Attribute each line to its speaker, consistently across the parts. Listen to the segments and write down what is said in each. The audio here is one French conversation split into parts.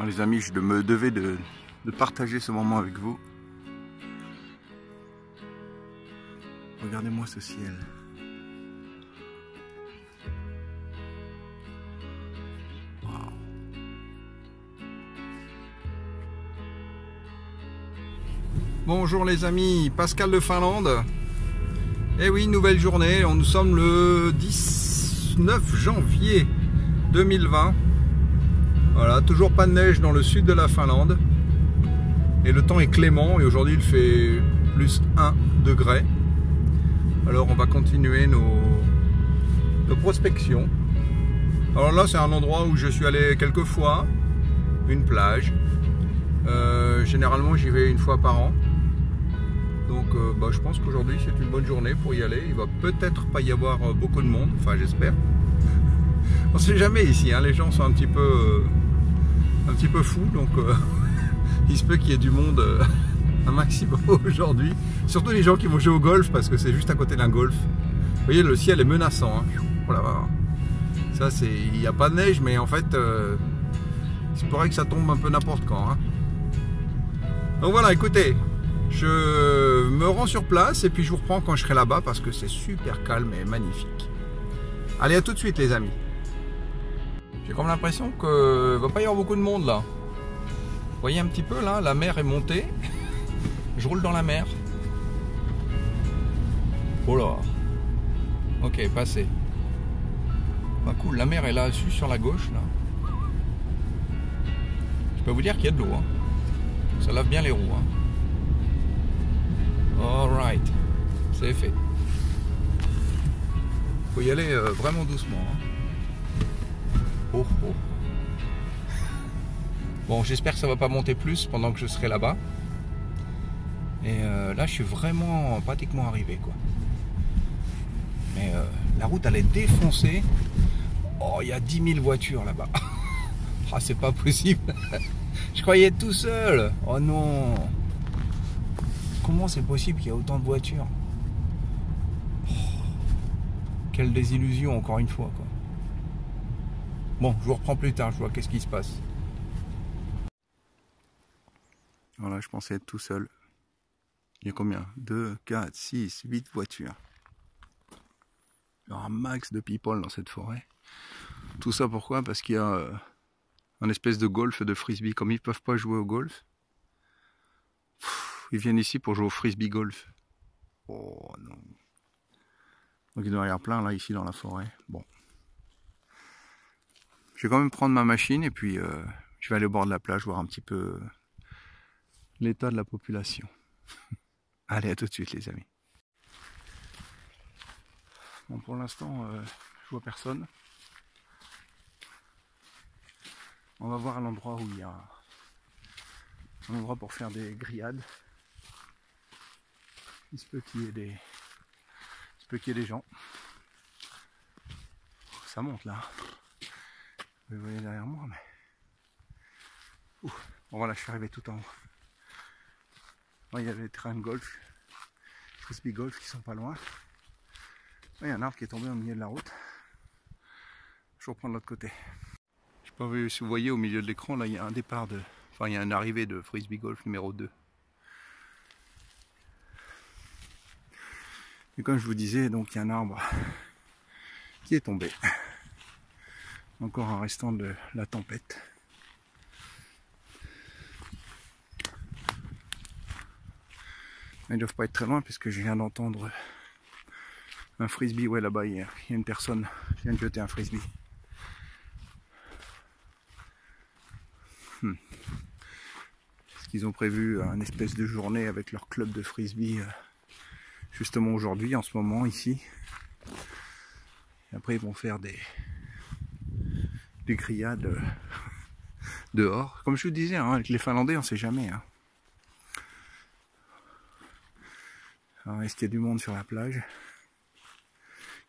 Speaker 1: Alors, les amis, je me devais de partager ce moment avec vous. Regardez-moi ce ciel. Wow. Bonjour les amis, Pascal de Finlande. Et oui, nouvelle journée, nous sommes le 19 janvier 2020. Voilà, toujours pas de neige dans le sud de la Finlande. Et le temps est clément et aujourd'hui il fait plus 1 degré. Alors on va continuer nos prospections. Alors là c'est un endroit où je suis allé quelques fois, une plage. Généralement j'y vais une fois par an. Donc je pense qu'aujourd'hui c'est une bonne journée pour y aller. Il va peut-être pas y avoir beaucoup de monde, enfin j'espère. On sait jamais ici, hein. Les gens sont un petit peu fous, donc il se peut qu'il y ait du monde un maximum aujourd'hui. Surtout les gens qui vont jouer au golf parce que c'est juste à côté d'un golf. Vous voyez, le ciel est menaçant, hein. Oh là là. Ça c'est, il n'y a pas de neige, mais en fait il se pourrait que ça tombe un peu n'importe quand, hein. Donc voilà, écoutez, je me rends sur place et puis je vous reprends quand je serai là-bas parce que c'est super calme et magnifique. Allez, à tout de suite les amis. J'ai comme l'impression qu'il ne va pas y avoir beaucoup de monde là. Vous voyez un petit peu là, la mer est montée. Je roule dans la mer. Oh là. Ok, passé. Pas cool, la mer est là-dessus sur la gauche là. Je peux vous dire qu'il y a de l'eau, hein. Ça lave bien les roues, hein. Alright, c'est fait. Faut y aller vraiment doucement, hein. Oh, oh. Bon, j'espère que ça va pas monter plus pendant que je serai là-bas. Et là, je suis vraiment pratiquement arrivé, quoi. Mais la route, elle est défoncée. Oh, il y a 10 000 voitures là-bas. Ah, c'est pas possible. Je croyais être tout seul. Oh non. Comment c'est possible qu'il y ait autant de voitures? Oh, quelle désillusion, encore une fois, quoi. Bon, je vous reprends plus tard, je vois qu'est-ce qui se passe. Voilà, je pensais être tout seul. Il y a combien? 2, 4, 6, 8 voitures. Il y aura un max de people dans cette forêt. Tout ça pourquoi? Parce qu'il y a un espèce de golf, de frisbee. Comme ils ne peuvent pas jouer au golf, ils viennent ici pour jouer au frisbee golf. Oh non. Donc il doit y avoir plein là, ici dans la forêt. Bon. Je vais quand même prendre ma machine et puis je vais aller au bord de la plage voir un petit peu l'état de la population. Allez, à tout de suite les amis. Bon, pour l'instant, je vois personne. On va voir à l'endroit où il y a un endroit pour faire des grillades. Il se peut qu'il y ait des gens. Ça monte là. Vous voyez derrière moi, mais... Ouf. Bon voilà, je suis arrivé tout en haut. Bon, il y a des terrains de golf, frisbee golf qui sont pas loin. Il y a un arbre qui est tombé au milieu de la route. Je reprends de l'autre côté. Je sais pas si vous voyez au milieu de l'écran, là il y a un départ de... Enfin il y a une arrivée de frisbee golf numéro 2. Et comme je vous disais, donc il y a un arbre qui est tombé. Encore un restant de la tempête. Ils ne doivent pas être très loin puisque je viens d'entendre un frisbee. Ouais, là-bas il y a une personne qui vient de jeter un frisbee. Parce qu'ils ont prévu une espèce de journée avec leur club de frisbee justement aujourd'hui, en ce moment, ici. Et après ils vont faire des grillades dehors. Comme je vous disais, hein, avec les Finlandais, on sait jamais. Hein. Alors, est-ce qu'il y a du monde sur la plage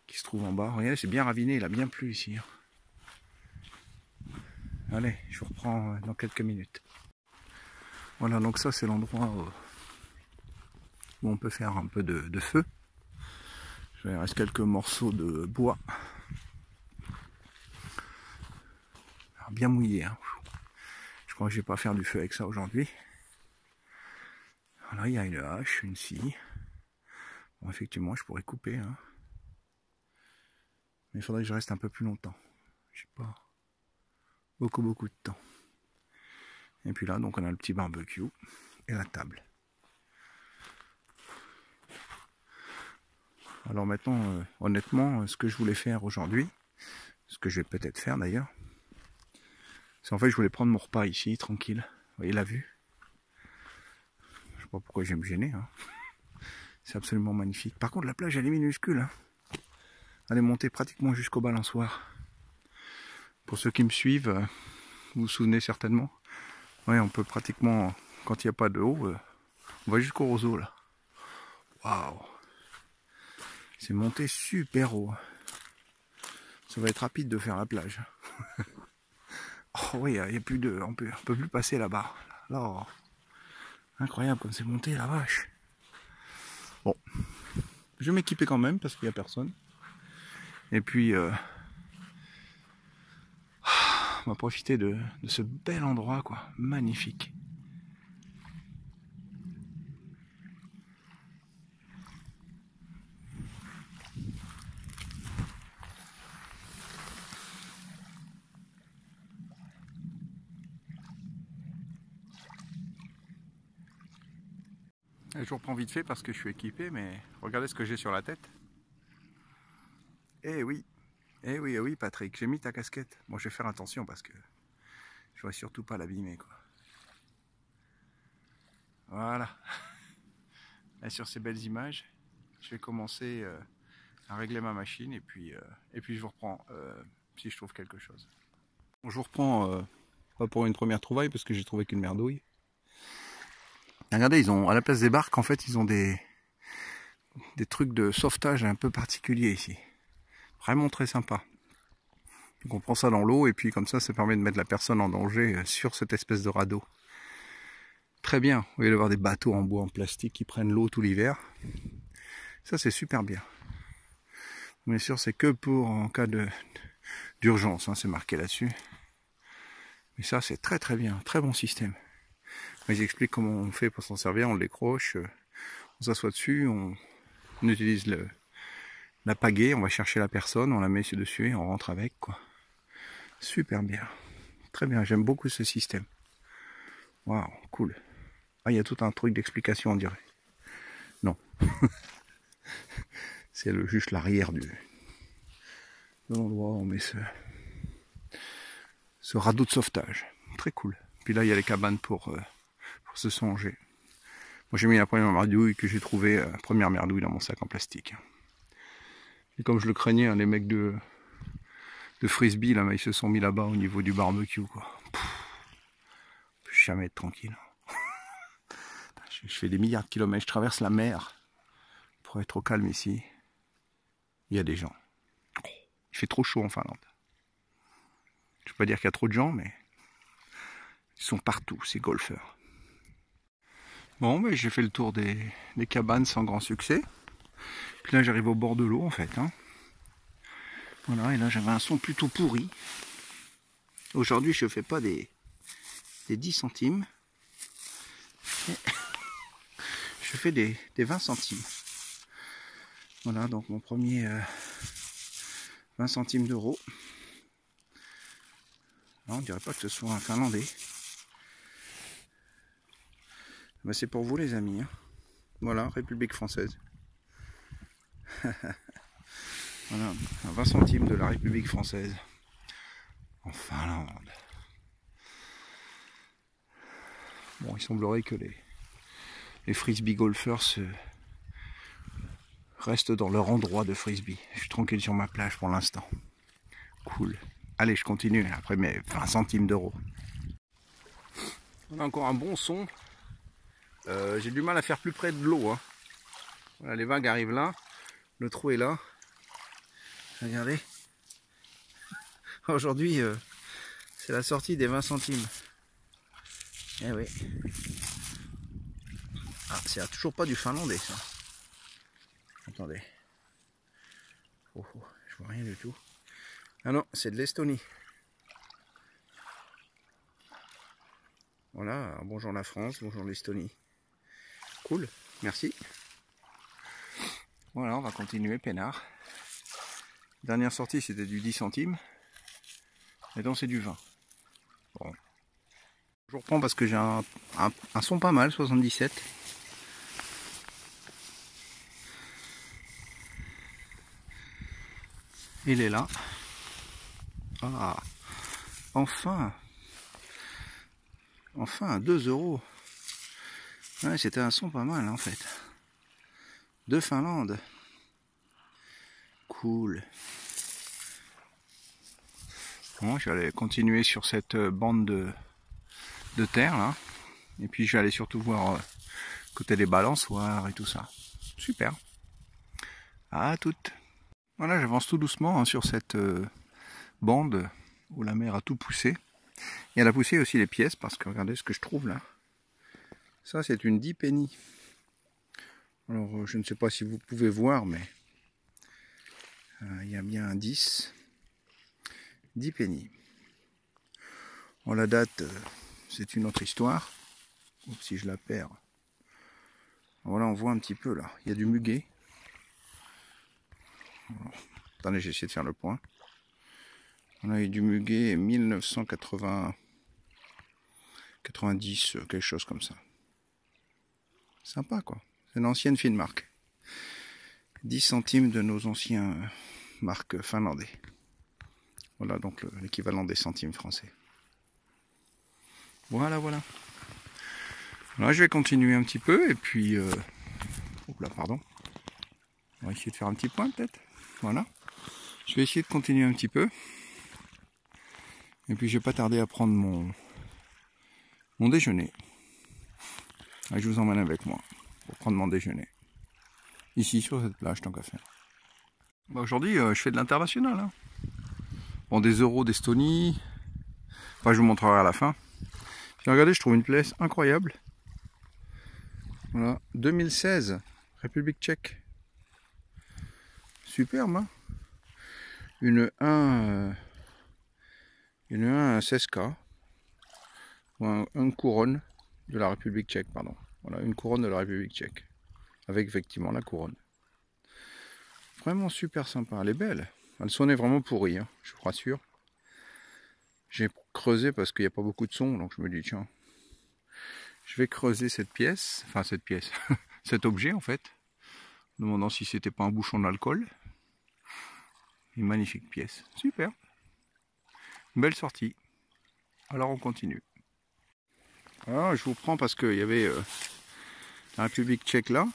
Speaker 1: qui se trouve en bas? Regardez, c'est bien raviné, il a bien plu ici. Hein. Allez, je vous reprends dans quelques minutes. Voilà, donc ça c'est l'endroit où on peut faire un peu de feu. Il reste quelques morceaux de bois. Alors, bien mouillé. Hein. Je crois que je vais pas faire du feu avec ça aujourd'hui. Voilà, il y a une hache, une scie. Bon, effectivement, je pourrais couper, hein. Mais il faudrait que je reste un peu plus longtemps. Je sais pas. Beaucoup de temps. Et puis là, donc on a le petit barbecue et la table. Alors maintenant, honnêtement, ce que je voulais faire aujourd'hui, ce que je vais peut-être faire d'ailleurs, c'est en fait je voulais prendre mon repas ici, tranquille. Vous voyez la vue? Je sais pas pourquoi je vais me gêner, hein. C'est absolument magnifique. Par contre la plage elle est minuscule, hein. Elle est montée pratiquement jusqu'au balançoire. Pour ceux qui me suivent, vous vous souvenez certainement. Ouais, on peut pratiquement, quand il n'y a pas de haut, on va jusqu'au roseau là. Waouh! C'est monté super haut. Ça va être rapide de faire la plage. Oh oui, il y a plus de, on peut plus passer là-bas. Là, oh, incroyable comme c'est monté, la vache. Bon, je vais m'équiper quand même parce qu'il n'y a personne. Et puis, on va profiter de ce bel endroit, quoi, magnifique. Je reprends vite fait parce que je suis équipé, mais regardez ce que j'ai sur la tête. Eh oui, eh oui Patrick, j'ai mis ta casquette. Bon, je vais faire attention parce que je ne vais surtout pas l'abîmer, quoi. Voilà. Et sur ces belles images, je vais commencer à régler ma machine et puis je vous reprends si je trouve quelque chose. Bon, je vous reprends pas pour une première trouvaille parce que j'ai trouvé qu'une merdouille. Regardez, ils ont à la place des barques, en fait, ils ont des trucs de sauvetage un peu particuliers ici. Vraiment très sympa. Donc on prend ça dans l'eau et puis comme ça permet de mettre la personne en danger sur cette espèce de radeau. Très bien, au lieu d'avoir des bateaux en bois, en plastique qui prennent l'eau tout l'hiver. Ça c'est super bien. Bien sûr c'est que pour en cas d'urgence, hein, c'est marqué là-dessus. Mais ça c'est très bien, très bon système. Ils expliquent comment on fait pour s'en servir, on le décroche, on s'assoit dessus, on utilise la pagaie, on va chercher la personne, on la met dessus et on rentre avec, quoi. Super bien, très bien, j'aime beaucoup ce système. Waouh, cool. Ah, il y a tout un truc d'explication on dirait. Non. C'est juste l'arrière de l'endroit où on met ce radeau de sauvetage. Très cool. Puis là il y a les cabanes pour se songer. Moi j'ai mis la première merdouille que j'ai trouvée, première merdouille dans mon sac en plastique. Et comme je le craignais, hein, les mecs de frisbee là, ils se sont mis là-bas au niveau du barbecue, quoi. Je peux jamais être tranquille. Je fais des milliards de kilomètres, je traverse la mer pour être au calme ici. Il y a des gens. Il fait trop chaud en Finlande. Je ne peux pas dire qu'il y a trop de gens, mais ils sont partout, ces golfeurs. Bon, ben, j'ai fait le tour des cabanes sans grand succès. Puis là, j'arrive au bord de l'eau, en fait. Hein. Voilà, et là, j'avais un son plutôt pourri. Aujourd'hui, je ne fais pas des 10 centimes. Je fais des 20 centimes. Voilà, donc mon premier 20 centimes d'euros. On dirait pas que ce soit un Finlandais. Ben, c'est pour vous les amis. Hein. Voilà, République française. Voilà, un 20 centimes de la République française. En Finlande. Bon, il semblerait que les frisbee golfeurs restent dans leur endroit de frisbee. Je suis tranquille sur ma plage pour l'instant. Cool. Allez, je continue après mes 20 centimes d'euros. On a encore un bon son. J'ai du mal à faire plus près de l'eau. Hein. Voilà, les vagues arrivent là. Le trou est là. Regardez. Aujourd'hui, c'est la sortie des 20 centimes. Eh oui. Ah, c'est toujours pas du finlandais, ça. Attendez. Oh, je vois rien du tout. Ah non, c'est de l'Estonie. Voilà, bonjour la France, bonjour l'Estonie. Cool, merci. Voilà, on va continuer peinard. Dernière sortie, c'était du 10 centimes. Et donc c'est du 20. Bon. Je reprends parce que j'ai un son pas mal, 77. Il est là. Ah, enfin. Enfin, 2 €. Ouais, c'était un son pas mal en fait. De Finlande. Cool. Bon, je vais aller continuer sur cette bande de terre là. Et puis je vais aller surtout voir côté des balançoires et tout ça. Super. À toutes. Voilà, j'avance tout doucement hein, sur cette bande où la mer a tout poussé. Et elle a poussé aussi les pièces parce que regardez ce que je trouve là. Ça c'est une 10 penny. Alors je ne sais pas si vous pouvez voir mais il y a bien un 10 penny. Bon, la date c'est une autre histoire. Oups, si je la perds. Voilà, on voit un petit peu là. Il y a du muguet. Alors, attendez, j'ai essayé de faire le point. On a eu du muguet 1980, 90, quelque chose comme ça. Sympa quoi. C'est une ancienne fine marque. 10 centimes de nos anciens marques finlandais. Voilà donc l'équivalent des centimes français. Voilà, voilà. Là, je vais continuer un petit peu et puis... Oups là, pardon. On va essayer de faire un petit point peut-être. Voilà. Je vais essayer de continuer un petit peu. Et puis je vais pas tarder à prendre mon déjeuner. Et je vous emmène avec moi pour prendre mon déjeuner. Ici sur cette plage tant qu'à faire. Bah, aujourd'hui je fais de l'international. Hein. Bon, des euros d'Estonie. Enfin, je vous montrerai à la fin. Puis regardez, je trouve une place incroyable. Voilà, 2016, République tchèque. Superbe, hein. Une 1 16K. Ou une couronne de la République tchèque, pardon. Voilà, une couronne de la République tchèque. Avec effectivement la couronne. Vraiment super sympa, elle est belle. Elle sonnait vraiment pourrie, hein, je vous rassure. J'ai creusé parce qu'il n'y a pas beaucoup de son, donc je me dis tiens, je vais creuser cette pièce, enfin cette pièce, cet objet en fait, demandant si c'était pas un bouchon d'alcool. Une magnifique pièce, super. Belle sortie. Alors on continue. Alors je vous prends parce qu'il y avait la République tchèque là.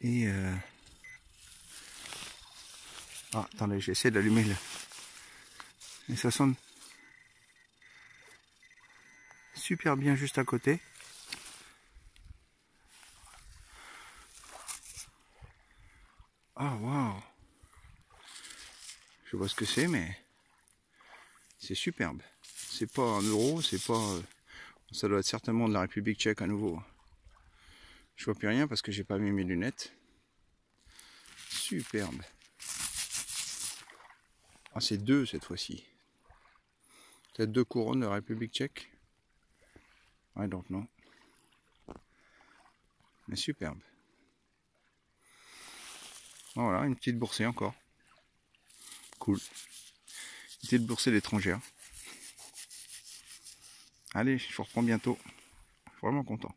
Speaker 1: Et ah, attendez, j'essaie d'allumer le... Et ça sonne super bien juste à côté. Ah, waouh! Je vois ce que c'est, mais c'est superbe. C'est pas 1 euro, c'est pas... ça doit être certainement de la République tchèque à nouveau. Je vois plus rien parce que j'ai pas mis mes lunettes. Superbe. Ah, c'est 2 cette fois-ci. Peut-être 2 couronnes de la République tchèque. I don't know. Mais superbe. Voilà, une petite boursée encore. Cool. Une petite boursée d'étrangère. Allez, je vous reprends bientôt. Je suis vraiment content.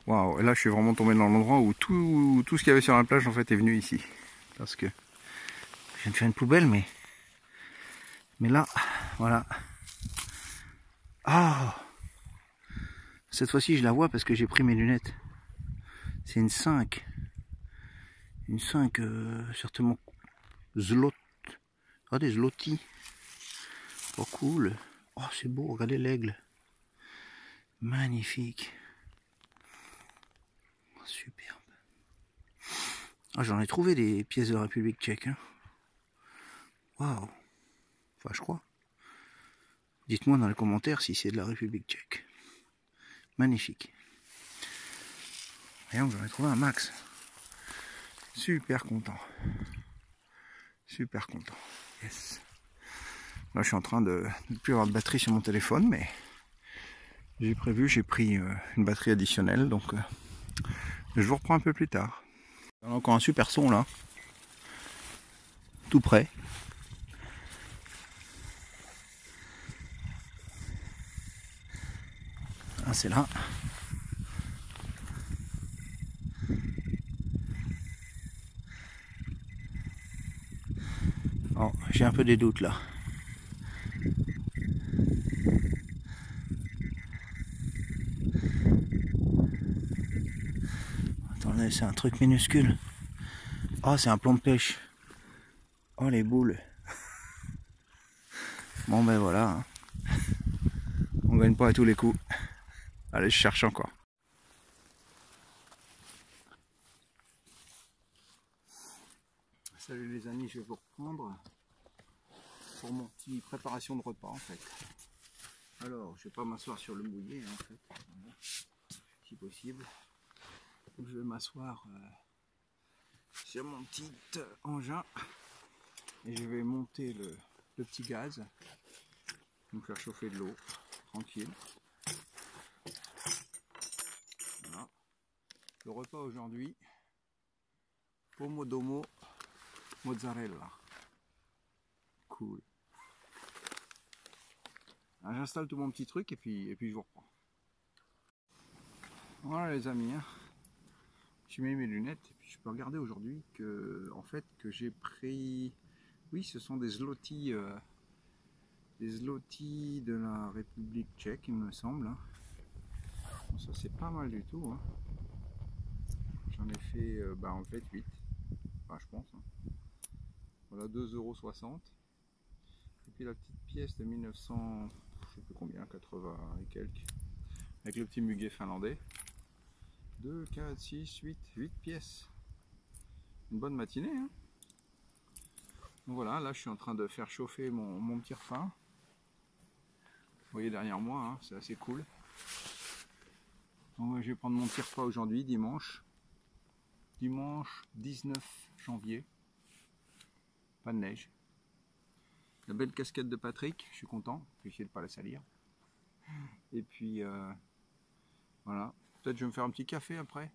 Speaker 1: Waouh, et là je suis vraiment tombé dans l'endroit où tout ce qu'il y avait sur la plage en fait est venu ici. Parce que je viens de faire une poubelle, mais là, voilà. Ah, cette fois-ci je la vois parce que j'ai pris mes lunettes. C'est une 5. Une 5 certainement zlot. Regardez, zloty. Oh cool. Oh c'est beau, regardez l'aigle. Magnifique. Oh, superbe. Ah, j'en ai trouvé des pièces de la République tchèque. Hein. Waouh. Enfin je crois. Dites-moi dans les commentaires si c'est de la République tchèque. Magnifique. Et on j'en ai trouvé un max. Super content. Super content. Yes. Là je suis en train de ne plus avoir de batterie sur mon téléphone, mais J'ai pris une batterie additionnelle, donc je vous reprends un peu plus tard. On a encore un super son là, tout près. Ah, c'est là. Oh, j'ai un peu des doutes là. Attendez, c'est un truc minuscule. Oh, c'est un plomb de pêche. Oh, les boules. Bon, ben voilà. Hein. On gagne pas à tous les coups. Allez, je cherche encore. Salut les amis, je vais vous reprendre pour mon petit préparation de repas en fait. Alors, je vais pas m'asseoir sur le mouillé en fait, voilà. Si possible. Donc, je vais m'asseoir sur mon petit engin et je vais monter le petit gaz, donc faire chauffer de l'eau, tranquille. Voilà. Le repas aujourd'hui, pomodomo mozzarella. Cool. J'installe tout mon petit truc et puis je vous reprends. Voilà les amis, hein. J'ai mis mes lunettes et puis je peux regarder aujourd'hui que en fait que j'ai pris, oui, ce sont des zloty de la République tchèque, il me semble. Hein. Bon, ça c'est pas mal du tout. Hein. J'en ai fait en fait 8, enfin je pense. Hein. Voilà, 2,60 €. Et puis la petite pièce de 1900, je sais plus combien, 80 et quelques, avec le petit muguet finlandais. 2, 4, 6, 8 pièces. Une bonne matinée. Hein. Donc voilà, là je suis en train de faire chauffer mon petit repas. Vous voyez derrière moi, hein, c'est assez cool. Donc je vais prendre mon petit repas aujourd'hui, dimanche 19 janvier. Pas de neige. La belle casquette de Patrick, je suis content. Je vais essayer de ne pas la salir. Et puis voilà. Peut-être je vais me faire un petit café après.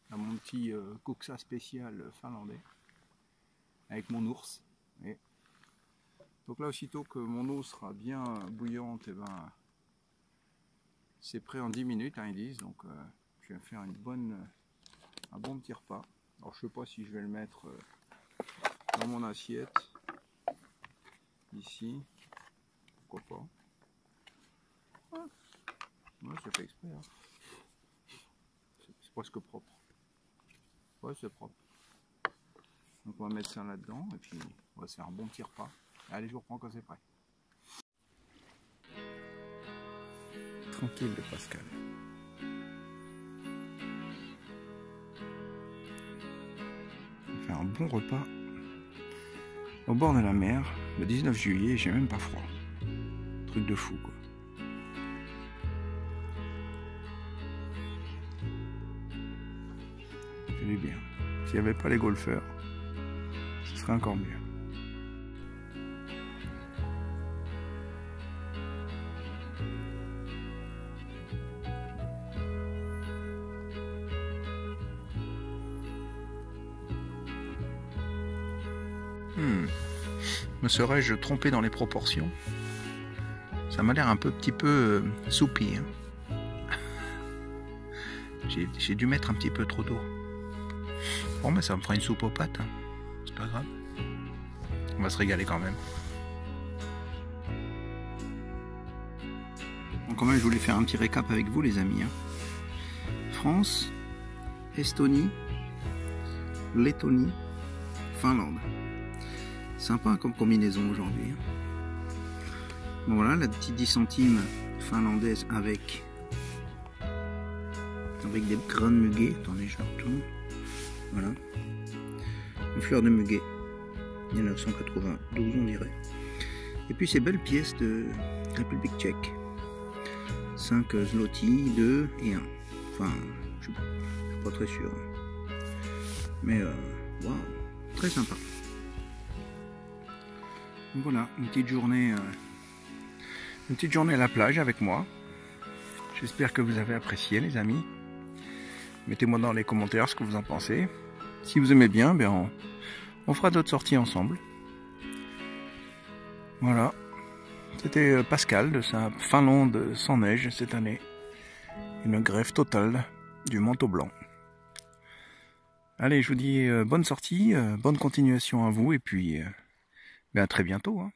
Speaker 1: À mon petit Koksa spécial finlandais. Avec mon ours. Et donc là, aussitôt que mon eau sera bien bouillante, et ben, c'est prêt en 10 minutes, hein, ils disent. Donc je vais me faire un bon petit repas. Alors je sais pas si je vais le mettre dans mon assiette. Ici. Pourquoi pas. Ouais, c'est fait exprès. Hein. C'est presque propre. Ouais, c'est propre. Donc on va mettre ça là-dedans et puis on va se faire un bon petit repas. Allez, je vous reprends quand c'est prêt. Tranquille de Pascal. On va faire un bon repas au bord de la mer le 19 juillet, j'ai même pas froid. Truc de fou quoi. Ça fait bien. S'il n'y avait pas les golfeurs, ce serait encore mieux. Me serais-je trompé dans les proportions? Ça m'a l'air un petit peu soupi. Hein. J'ai dû mettre un petit peu trop d'eau. Bon, mais ça me fera une soupe aux pâtes. Hein. C'est pas grave. On va se régaler quand même. Donc, quand même, je voulais faire un petit récap avec vous, les amis. Hein. France, Estonie, Lettonie, Finlande. Sympa comme combinaison aujourd'hui. Bon, voilà la petite 10 centimes finlandaise avec des grains de muguet. Attendez, je la retourne. Voilà. Une fleur de muguet. 1992 on dirait. Et puis ces belles pièces de République tchèque. 5 zloty, 2 et 1. Enfin, je suis pas très sûr. Mais waouh, très sympa. Voilà, une petite journée à la plage avec moi.
Speaker 2: J'espère que vous avez apprécié, les amis. Mettez-moi dans les commentaires ce que vous en pensez. Si vous aimez bien, ben on fera d'autres sorties ensemble. Voilà. C'était Pascal de sa Finlande sans neige cette année. Une grève totale du manteau blanc. Allez, je vous dis bonne sortie, bonne continuation à vous et puis à très bientôt. Hein.